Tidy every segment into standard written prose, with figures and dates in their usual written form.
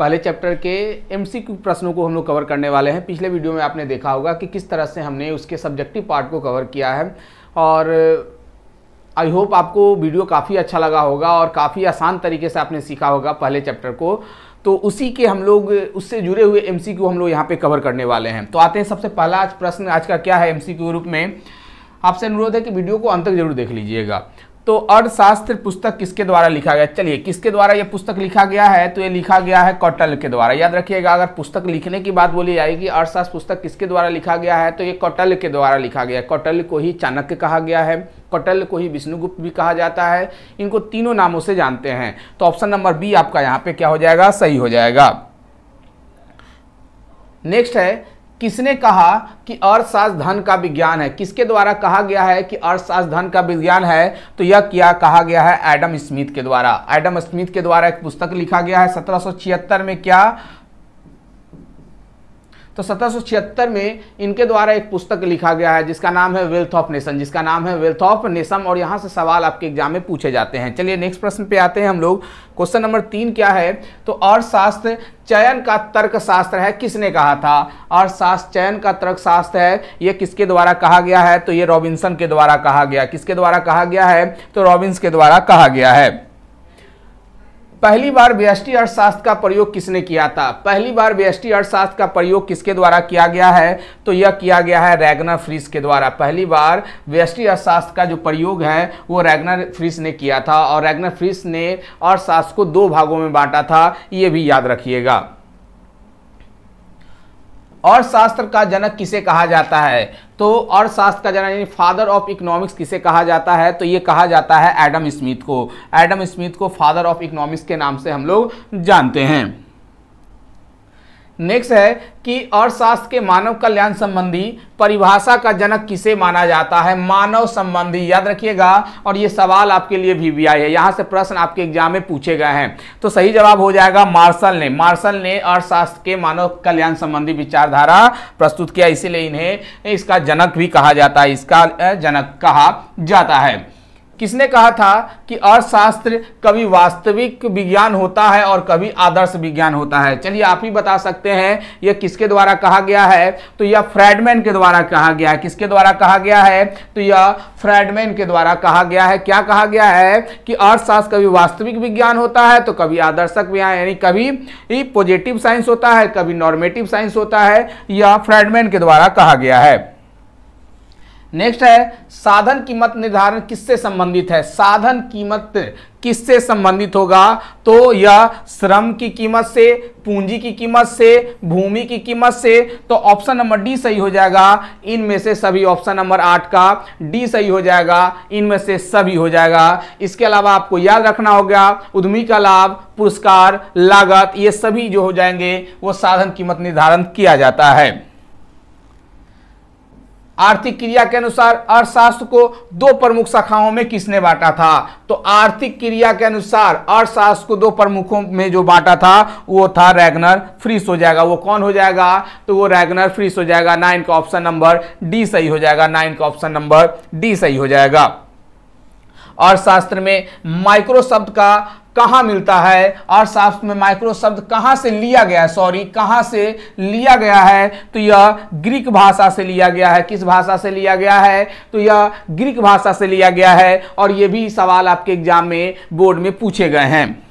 पहले चैप्टर के एमसीक्यू प्रश्नों को हम लोग कवर करने वाले हैं। पिछले वीडियो में आपने देखा होगा कि किस तरह से हमने उसके सब्जेक्टिव पार्ट को कवर किया है और आई होप आपको वीडियो काफ़ी अच्छा लगा होगा और काफ़ी आसान तरीके से आपने सीखा होगा पहले चैप्टर को। तो उसी के हम लोग उससे जुड़े हुए एमसीक्यू हम लोग यहाँ पे कवर करने वाले हैं। तो आते हैं सबसे पहला आज प्रश्न आज का क्या है एमसीक्यू रूप में। आपसे अनुरोध है कि वीडियो को अंत तक जरूर देख लीजिएगा। तो अर्थशास्त्र पुस्तक किसके द्वारा लिखा गया? चलिए, किसके द्वारा यह पुस्तक लिखा गया है? तो ये लिखा गया है कौटिल्य के द्वारा। याद रखिएगा, अगर पुस्तक लिखने की बात बोली जाएगी अर्थशास्त्र पुस्तक किसके द्वारा लिखा गया है तो ये कौटिल्य के द्वारा लिखा गया है। कौटिल्य को ही चाणक्य कहा गया है, कौटिल्य को ही विष्णुगुप्त भी कहा जाता है। इनको तीनों नामों से जानते हैं। तो ऑप्शन नंबर बी आपका यहाँ पे क्या हो जाएगा? सही हो जाएगा। नेक्स्ट है, किसने कहा कि अर्थशास्त्र धन का विज्ञान है? किसके द्वारा कहा गया है कि अर्थशास्त्र धन का विज्ञान है? तो यह क्या कहा गया है? एडम स्मिथ के द्वारा। एडम स्मिथ के द्वारा एक पुस्तक लिखा गया है 1776 में। क्या? तो 1776 में इनके द्वारा एक पुस्तक लिखा गया है जिसका नाम है वेल्थ ऑफ नेशन, जिसका नाम है वेल्थ ऑफ नेशन। और यहां से सवाल आपके एग्जाम में पूछे जाते हैं। चलिए नेक्स्ट प्रश्न पे आते हैं हम लोग। क्वेश्चन नंबर 3 क्या है? तो अर्थशास्त्र चयन का तर्कशास्त्र है, किसने कहा था? अर्थशास्त्र चयन का तर्कशास्त्र है, यह किसके द्वारा कहा गया है? तो ये रॉबिन्सन के द्वारा कहा गया। किसके द्वारा कहा गया है? तो रॉबिन्स के द्वारा कहा गया है। पहली बार व्यष्टि अर्थशास्त्र का प्रयोग किसने किया था? पहली बार व्यष्टि अर्थशास्त्र का प्रयोग किसके द्वारा किया गया है? तो यह किया गया है रैगनर फ्रिश के द्वारा। पहली बार व्यष्टि अर्थशास्त्र का जो प्रयोग है वो रैगनर फ्रिश ने किया था और रैगनर फ्रिश ने अर्थशास्त्र को 2 भागों में बांटा था, ये भी याद रखिएगा। अर्थशास्त्र का जनक किसे कहा जाता है? तो अर्थशास्त्र का जनक यानी फादर ऑफ इकोनॉमिक्स किसे कहा जाता है? तो ये कहा जाता है एडम स्मिथ को। एडम स्मिथ को फादर ऑफ इकोनॉमिक्स के नाम से हम लोग जानते हैं। नेक्स्ट है कि अर्थशास्त्र के मानव कल्याण संबंधी परिभाषा का जनक किसे माना जाता है? मानव संबंधी, याद रखिएगा। और ये सवाल आपके लिए भी आए हैं, यहां से प्रश्न आपके एग्जाम में पूछे गए हैं। तो सही जवाब हो जाएगा मार्शल ने। मार्शल ने अर्थशास्त्र के मानव कल्याण संबंधी विचारधारा प्रस्तुत किया, इसीलिए इन्हें इसका जनक भी कहा जाता है, इसका जनक कहा जाता है। किसने कहा था कि अर्थशास्त्र कभी वास्तविक विज्ञान होता है और कभी आदर्श विज्ञान होता है? चलिए आप ही बता सकते हैं यह किसके द्वारा कहा गया है? तो यह फ्रैडमैन के द्वारा कहा गया है। किसके द्वारा कहा गया है? तो यह फ्रैडमैन के द्वारा कहा गया है। क्या कहा गया है कि अर्थशास्त्र कभी वास्तविक विज्ञान होता है तो कभी आदर्शक विज्ञान, यानी कभी पॉजिटिव साइंस होता है, कभी नॉर्मेटिव साइंस होता है। यह फ्रैडमैन के द्वारा कहा गया है। नेक्स्ट है, साधन कीमत निर्धारण किससे संबंधित है? साधन कीमत किससे संबंधित होगा? तो यह श्रम की कीमत से, पूंजी की कीमत से, भूमि की कीमत से। तो ऑप्शन नंबर डी सही हो जाएगा। इनमें से सभी, ऑप्शन नंबर 8 का डी सही हो जाएगा। इनमें से सभी हो जाएगा। इसके अलावा आपको याद रखना होगा उद्यमी का लाभ, पुरस्कार, लागत, ये सभी जो हो जाएंगे वो साधन कीमत निर्धारण किया जाता है। आर्थिक क्रिया के अनुसार अर्थशास्त्र को 2 प्रमुख शाखाओं में किसने बांटा था? तो आर्थिक क्रिया के अनुसार अर्थशास्त्र को 2 प्रमुखों में जो बांटा था वो था रैगनर फ्रिश हो जाएगा। वो कौन हो जाएगा? तो वो रैगनर फ्रिश हो जाएगा। 9 का ऑप्शन नंबर डी सही हो जाएगा। 9 का ऑप्शन नंबर डी सही हो जाएगा। अर्थशास्त्र में माइक्रो शब्द का कहां मिलता है? अर्थशास्त्र में माइक्रो शब्द कहां से लिया गया है? कहां से लिया गया है? तो यह ग्रीक भाषा से लिया गया है। किस भाषा से लिया गया है? तो यह ग्रीक भाषा से लिया गया है। और यह भी सवाल आपके एग्जाम में बोर्ड में पूछे गए हैं।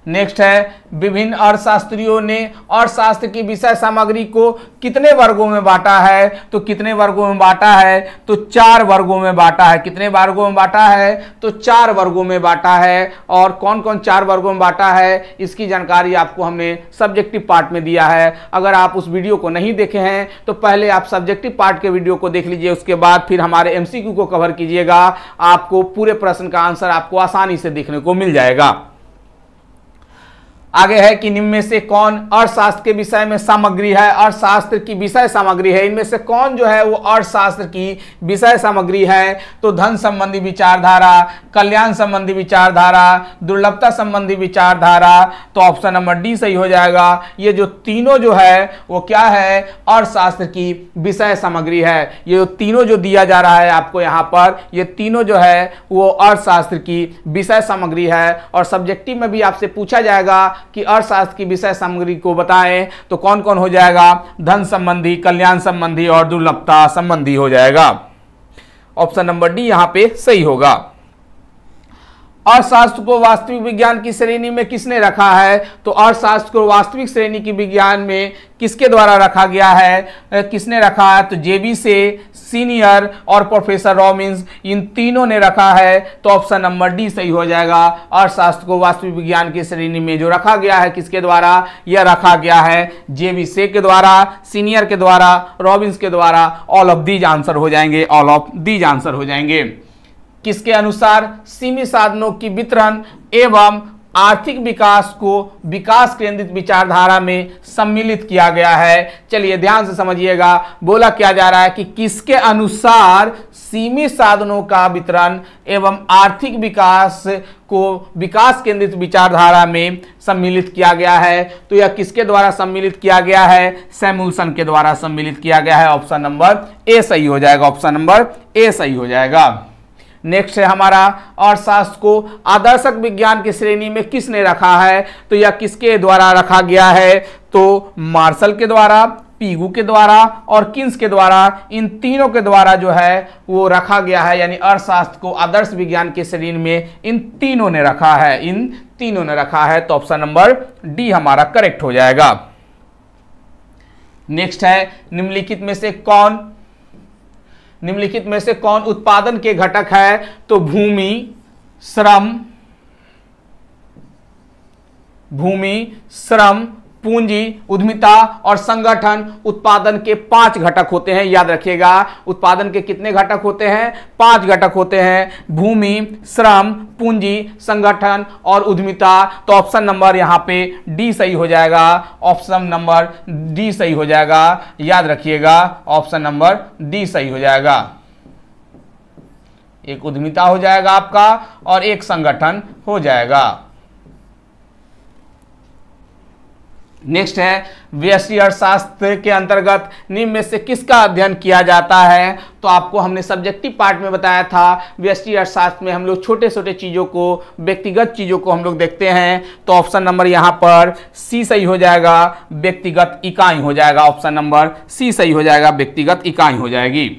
नेक्स्ट है, विभिन्न अर्थशास्त्रियों ने अर्थशास्त्र की विषय सामग्री को कितने वर्गों में बांटा है? तो कितने वर्गों में बांटा है? तो 4 वर्गों में बांटा है। कितने वर्गों में बांटा है? तो 4 वर्गों में बांटा है। और कौन कौन 4 वर्गों में बांटा है इसकी जानकारी आपको हमने सब्जेक्टिव पार्ट में दिया है। अगर आप उस वीडियो को नहीं देखे हैं तो पहले आप सब्जेक्टिव पार्ट के वीडियो को देख लीजिए, उसके बाद फिर हमारे एमसीक्यू को कवर कीजिएगा। आपको पूरे प्रश्न का आंसर आपको आसानी से देखने को मिल जाएगा। आगे है कि निम्न में से कौन अर्थशास्त्र के विषय में सामग्री है? अर्थशास्त्र की विषय सामग्री है। इनमें से कौन जो है वो अर्थशास्त्र की विषय सामग्री है? तो धन संबंधी विचारधारा, कल्याण संबंधी विचारधारा, दुर्लभता संबंधी विचारधारा। तो ऑप्शन नंबर डी सही हो जाएगा। ये जो तीनों जो है वो क्या है? अर्थशास्त्र की विषय सामग्री है। ये जो तीनों जो दिया जा रहा है आपको यहाँ पर, ये तीनों जो है वो अर्थशास्त्र की विषय सामग्री है। और सब्जेक्टिव में भी आपसे पूछा जाएगा कि अर्थशास्त्र की विषय सामग्री को बताएं, तो कौन कौन हो जाएगा? धन संबंधी, कल्याण संबंधी और दुर्लभता संबंधी हो जाएगा। ऑप्शन नंबर डी यहां पे सही होगा। अर्थशास्त्र को वास्तविक विज्ञान की श्रेणी में किसने रखा है? तो अर्थशास्त्र को वास्तविक श्रेणी की विज्ञान में किसके द्वारा रखा गया है? किसने रखा है? तो जेबी से, सीनियर और प्रोफेसर रॉबिन्स, इन तीनों ने रखा है। तो ऑप्शन नंबर डी सही हो जाएगा। अर्थशास्त्र को वास्तविक विज्ञान की श्रेणी में जो रखा गया है, किसके द्वारा? यह रखा गया है जेबी से के द्वारा, सीनियर के द्वारा, रॉबिन्स के द्वारा। ऑल ऑफ दीज आंसर हो जाएंगे, ऑल ऑफ दीज आंसर हो जाएंगे। किसके अनुसार सीमित साधनों की वितरण एवं आर्थिक विकास को विकास केंद्रित विचारधारा में सम्मिलित किया गया है? चलिए ध्यान से समझिएगा, बोला क्या जा रहा है कि किसके अनुसार सीमित साधनों का वितरण एवं आर्थिक विकास को विकास केंद्रित विचारधारा में सम्मिलित किया गया है। तो यह किसके द्वारा सम्मिलित किया गया है? सैमुअल्सन के द्वारा सम्मिलित किया गया है। ऑप्शन नंबर ए सही हो जाएगा, ऑप्शन नंबर ए सही हो जाएगा। नेक्स्ट है हमारा, अर्थशास्त्र को आदर्शक विज्ञान की श्रेणी में किसने रखा है? तो यह किसके द्वारा रखा गया है? तो मार्शल के द्वारा, पीगू के द्वारा और किन्स के द्वारा, इन तीनों के द्वारा जो है वो रखा गया है। यानी अर्थशास्त्र को आदर्श विज्ञान की श्रेणी में इन तीनों ने रखा है, इन तीनों ने रखा है। तो ऑप्शन नंबर डी हमारा करेक्ट हो जाएगा। नेक्स्ट है, निम्नलिखित में से कौन उत्पादन के घटक है? तो भूमि, श्रम, पूंजी, उद्यमिता और संगठन उत्पादन के 5 घटक होते हैं। याद रखिएगा, उत्पादन के कितने घटक होते हैं? 5 घटक होते हैं, भूमि, श्रम, पूंजी, संगठन और उद्यमिता। तो ऑप्शन नंबर यहाँ पे डी सही हो जाएगा, ऑप्शन नंबर डी सही हो जाएगा। याद रखिएगा, ऑप्शन नंबर डी सही हो जाएगा। एक उद्यमिता हो जाएगा आपका और एक संगठन हो जाएगा। नेक्स्ट है, व्यष्टि अर्थशास्त्र के अंतर्गत निम्न में से किसका अध्ययन किया जाता है? तो आपको हमने सब्जेक्टिव पार्ट में बताया था, व्यष्टि अर्थशास्त्र में हम लोग छोटे छोटे चीजों को, व्यक्तिगत चीजों को हम लोग देखते हैं। तो ऑप्शन नंबर यहां पर सी सही हो जाएगा, व्यक्तिगत इकाई हो जाएगा। ऑप्शन नंबर सी सही हो जाएगा, व्यक्तिगत इकाई हो जाएगी।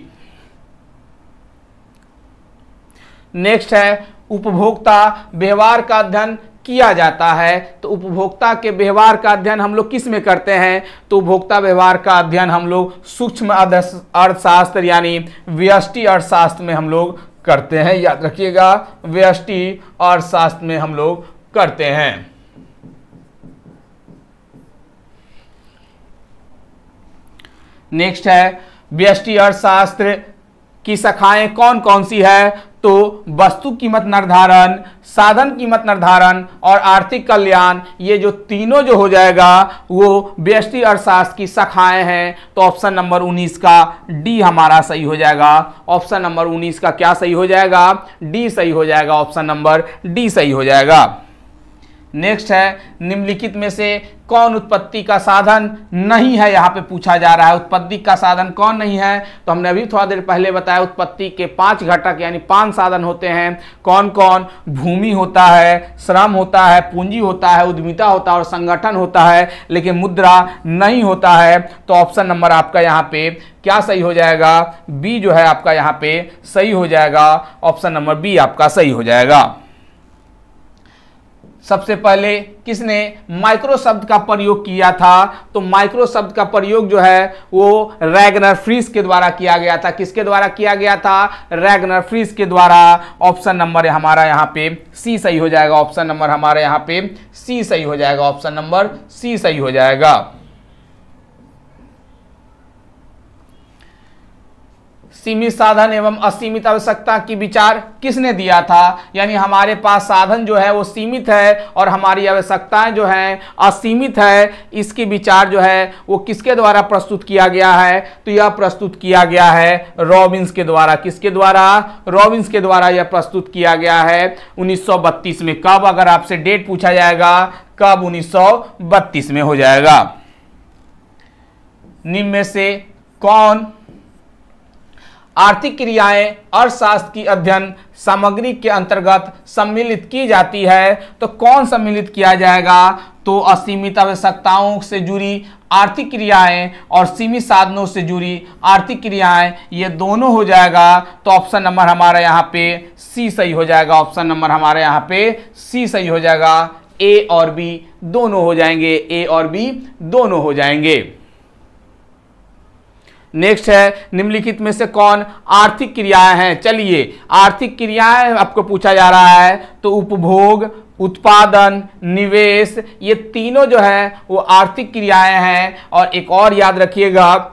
नेक्स्ट है, उपभोक्ता व्यवहार का अध्ययन किया जाता है। तो उपभोक्ता के व्यवहार का अध्ययन हम लोग किस में करते हैं? तो उपभोक्ता व्यवहार का अध्ययन हम लोग सूक्ष्म अर्थशास्त्र यानी व्यष्टि अर्थशास्त्र में हम लोग करते हैं। याद रखिएगा, व्यष्टि अर्थशास्त्र में हम लोग करते हैं। नेक्स्ट है, व्यष्टि अर्थशास्त्र की शाखाएं कौन कौन सी है? तो वस्तु कीमत निर्धारण, साधन कीमत निर्धारण और आर्थिक कल्याण, ये जो तीनों जो हो जाएगा वो व्यष्टि अर्थशास्त्र की शाखाएं हैं। तो ऑप्शन नंबर 19 का डी हमारा सही हो जाएगा। ऑप्शन नंबर 19 का क्या सही हो जाएगा? डी सही हो जाएगा। ऑप्शन नंबर डी सही हो जाएगा। नेक्स्ट है, निम्नलिखित में से कौन उत्पत्ति का साधन नहीं है? यहाँ पे पूछा जा रहा है उत्पत्ति का साधन कौन नहीं है। तो हमने अभी थोड़ा देर पहले बताया, उत्पत्ति के 5 घटक यानी 5 साधन होते हैं। कौन कौन? भूमि होता है, श्रम होता है, पूंजी होता है, उद्यमिता होता है और संगठन होता है, लेकिन मुद्रा नहीं होता है। तो ऑप्शन नंबर आपका यहाँ पे क्या सही हो जाएगा? बी जो है आपका यहाँ पे सही हो जाएगा। ऑप्शन नंबर बी आपका सही हो जाएगा। सबसे पहले किसने माइक्रो शब्द का प्रयोग किया था? तो माइक्रो शब्द का प्रयोग जो है वो रैगनर फ्रीज के द्वारा किया गया था। किसके द्वारा किया गया था? रैगनर फ्रीज के द्वारा। ऑप्शन नंबर हमारा यहाँ पे सी सही हो जाएगा। ऑप्शन नंबर हमारे यहाँ पे सी सही हो जाएगा। ऑप्शन नंबर सी सही हो जाएगा। सीमित साधन एवं असीमित आवश्यकता की विचार किसने दिया था? यानी हमारे पास साधन जो है वो सीमित है और हमारी आवश्यकताएं जो हैं असीमित है। इसकी विचार जो है वो किसके द्वारा प्रस्तुत किया गया है? तो यह प्रस्तुत किया गया है रॉबिन्स के द्वारा। किसके द्वारा? रॉबिन्स के द्वारा यह प्रस्तुत किया गया है 1932 में। कब? अगर आपसे डेट पूछा जाएगा कब, 1932 में हो जाएगा। निम्न में से कौन आर्थिक क्रियाएं अर्थशास्त्र की अध्ययन सामग्री के अंतर्गत सम्मिलित की जाती है, तो कौन सम्मिलित किया जाएगा? तो असीमित आवश्यकताओं से जुड़ी आर्थिक क्रियाएं और सीमित साधनों से जुड़ी आर्थिक क्रियाएं, ये दोनों हो जाएगा। तो ऑप्शन नंबर हमारा यहाँ पे सी सही हो जाएगा। ऑप्शन नंबर हमारे यहाँ पे सी सही हो जाएगा। ए और बी दोनों हो जाएंगे, ए और बी दोनों हो जाएंगे। नेक्स्ट है, निम्नलिखित में से कौन आर्थिक क्रियाएं हैं? चलिए, आर्थिक क्रियाएं आपको पूछा जा रहा है, तो उपभोग, उत्पादन, निवेश, ये तीनों जो है वो आर्थिक क्रियाएं हैं। और एक और याद रखिएगा,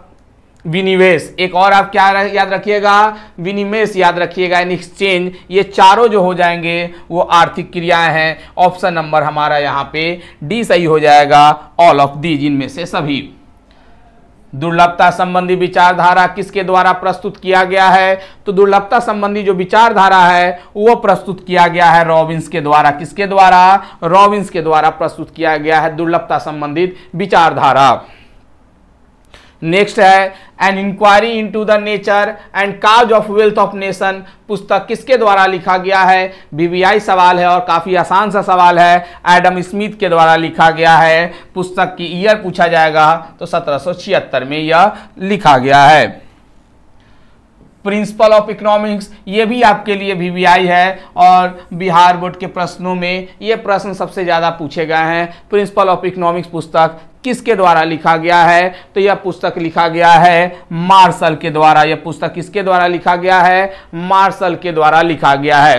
विनिवेश। एक और आप क्या याद रखिएगा? विनिवेश याद रखिएगा, इन एक्सचेंज। ये चारों जो हो जाएंगे वो आर्थिक क्रियाएं हैं। ऑप्शन नंबर हमारा यहाँ पे डी सही हो जाएगा, ऑल ऑफ दीज, इनमें से सभी। दुर्लभता संबंधी विचारधारा किसके द्वारा प्रस्तुत किया गया है? तो दुर्लभता संबंधी जो विचारधारा है वो प्रस्तुत किया गया है रॉबिन्स के द्वारा। किसके द्वारा? रॉबिन्स के द्वारा प्रस्तुत किया गया है दुर्लभता संबंधित विचारधारा। नेक्स्ट है, an inquiry into the nature and cause of wealth of nation, पुस्तक किसके द्वारा लिखा गया है? बीबीआई सवाल है और काफी आसान सा सवाल है। एडम स्मिथ के द्वारा लिखा गया है। पुस्तक की ईयर पूछा जाएगा तो 1776 में यह लिखा गया है। प्रिंसिपल ऑफ इकोनॉमिक्स, ये भी आपके लिए बीबीआई है और बिहार बोर्ड के प्रश्नों में ये प्रश्न सबसे ज्यादा पूछे गए हैं। प्रिंसिपल ऑफ इकोनॉमिक्स पुस्तक किसके द्वारा लिखा गया है? तो यह पुस्तक लिखा गया है मार्शल के द्वारा। यह पुस्तक किसके द्वारा लिखा गया है? मार्शल के द्वारा लिखा गया है।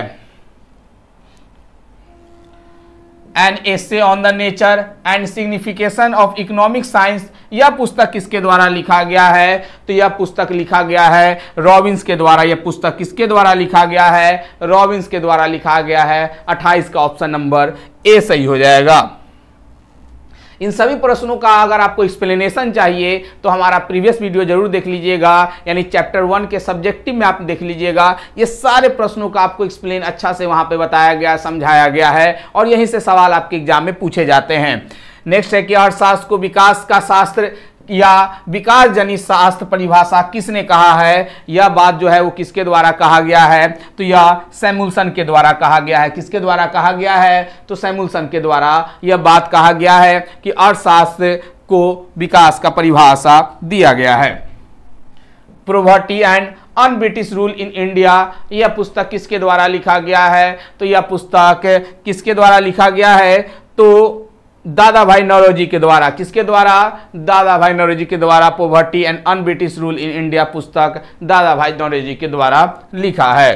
An essay on the nature and signification of economic science, यह पुस्तक किसके द्वारा लिखा गया है? तो यह पुस्तक लिखा गया है रॉबिन्स के द्वारा। यह पुस्तक किसके द्वारा लिखा गया है? रॉबिन्स के द्वारा लिखा गया है। 28 का ऑप्शन नंबर ए सही हो जाएगा। इन सभी प्रश्नों का अगर आपको एक्सप्लेनेशन चाहिए तो हमारा प्रीवियस वीडियो जरूर देख लीजिएगा, यानी चैप्टर 1 के सब्जेक्टिव में आप देख लीजिएगा। ये सारे प्रश्नों का आपको एक्सप्लेन अच्छा से वहां पे बताया गया, समझाया गया है और यहीं से सवाल आपके एग्जाम में पूछे जाते हैं। नेक्स्ट है कि अर्थशास्त्र को विकास का शास्त्र या विकास जनित शास्त्र परिभाषा किसने कहा है? यह बात जो है वो किसके द्वारा कहा गया है? तो यह सैमुअल्सन के द्वारा कहा गया है। किसके द्वारा कहा गया है? तो सैमुअल्सन के द्वारा यह बात कहा गया है कि अर्थशास्त्र को विकास का परिभाषा दिया गया है। Poverty and un British rule in India, यह पुस्तक किसके द्वारा लिखा गया है? तो यह पुस्तक किसके द्वारा लिखा गया है? तो दादा भाई नौरोजी के द्वारा। किसके द्वारा? दादा भाई नौरोजी के द्वारा। Poverty and un British rule in India पुस्तक दादा भाई नौरोजी के द्वारा लिखा है।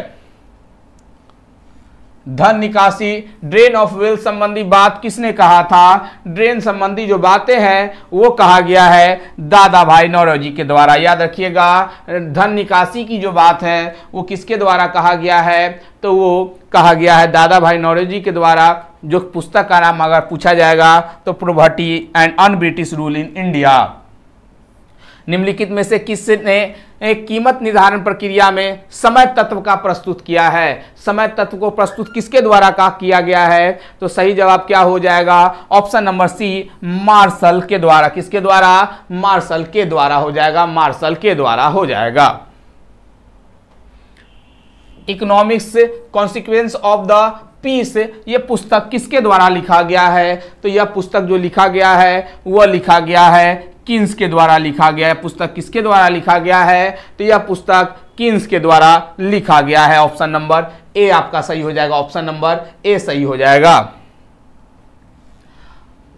धन निकासी, ड्रेन ऑफ वेल्थ संबंधी बात किसने कहा था? ड्रेन संबंधी जो बातें हैं वो कहा गया है दादा भाई नौरोजी के द्वारा। याद रखिएगा, धन निकासी की जो बात है वो किसके द्वारा कहा गया है? तो वो कहा गया है दादा भाई नौरोजी के द्वारा। जो पुस्तक का नाम अगर पूछा जाएगा तो poverty and un British rule in India. निम्नलिखित में से किसने एक कीमत निर्धारण प्रक्रिया में समय तत्व का प्रस्तुत किया है? समय तत्व को प्रस्तुत किसके द्वारा का किया गया है? तो सही जवाब क्या हो जाएगा? ऑप्शन नंबर सी, मार्शल के द्वारा। किसके द्वारा? मार्शल के द्वारा हो जाएगा। मार्शल के द्वारा हो जाएगा। Economics consequence of the peace, ये पुस्तक किसके द्वारा लिखा गया है? तो यह पुस्तक जो लिखा गया है वह लिखा गया है किन्स के द्वारा लिखा गया है। पुस्तक किसके द्वारा लिखा गया है? तो यह पुस्तक किन्स के द्वारा लिखा गया है। ऑप्शन नंबर ए आपका सही हो जाएगा। ऑप्शन नंबर ए सही हो जाएगा।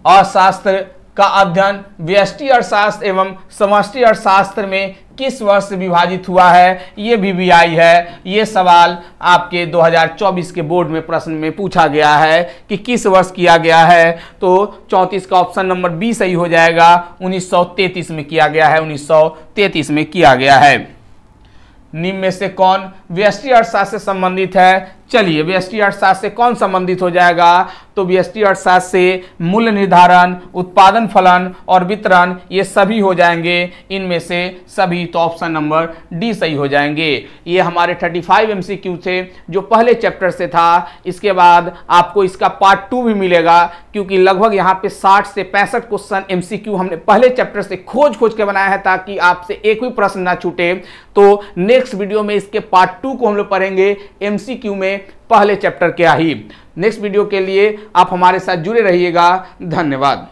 अर्थशास्त्र का अध्ययन व्यष्टि अर्थशास्त्र एवं समष्टि अर्थशास्त्र में किस वर्ष से विभाजित हुआ है? ये बीबीआई है। ये सवाल आपके 2024 के बोर्ड में प्रश्न में पूछा गया है कि किस वर्ष किया गया है। तो 34 का ऑप्शन नंबर बी सही हो जाएगा। 1933 में किया गया है। 1933 में किया गया है। निम्न में से कौन व्यष्टि अर्थशास्त्र से संबंधित है? चलिए व्यष्टि अर्थशास्त्र से कौन संबंधित हो जाएगा, तो व्यष्टि अर्थशास्त्र से मूल्य निर्धारण, उत्पादन फलन और वितरण ये सभी हो जाएंगे। इनमें से सभी तो ऑप्शन नंबर डी सही हो जाएंगे। ये हमारे 35 एमसीक्यू थे जो पहले चैप्टर से था। इसके बाद आपको इसका पार्ट 2 भी मिलेगा, क्योंकि लगभग यहाँ पे 60 से 65 क्वेश्चन एमसीक्यू हमने पहले चैप्टर से खोज के बनाया है ताकि आपसे एक भी प्रश्न ना छूटे। तो नेक्स्ट वीडियो में इसके पार्ट 2 को हम लोग पढ़ेंगे एमसीक्यू में पहले चैप्टर क्या ही। नेक्स्ट वीडियो के लिए आप हमारे साथ जुड़े रहिएगा। धन्यवाद।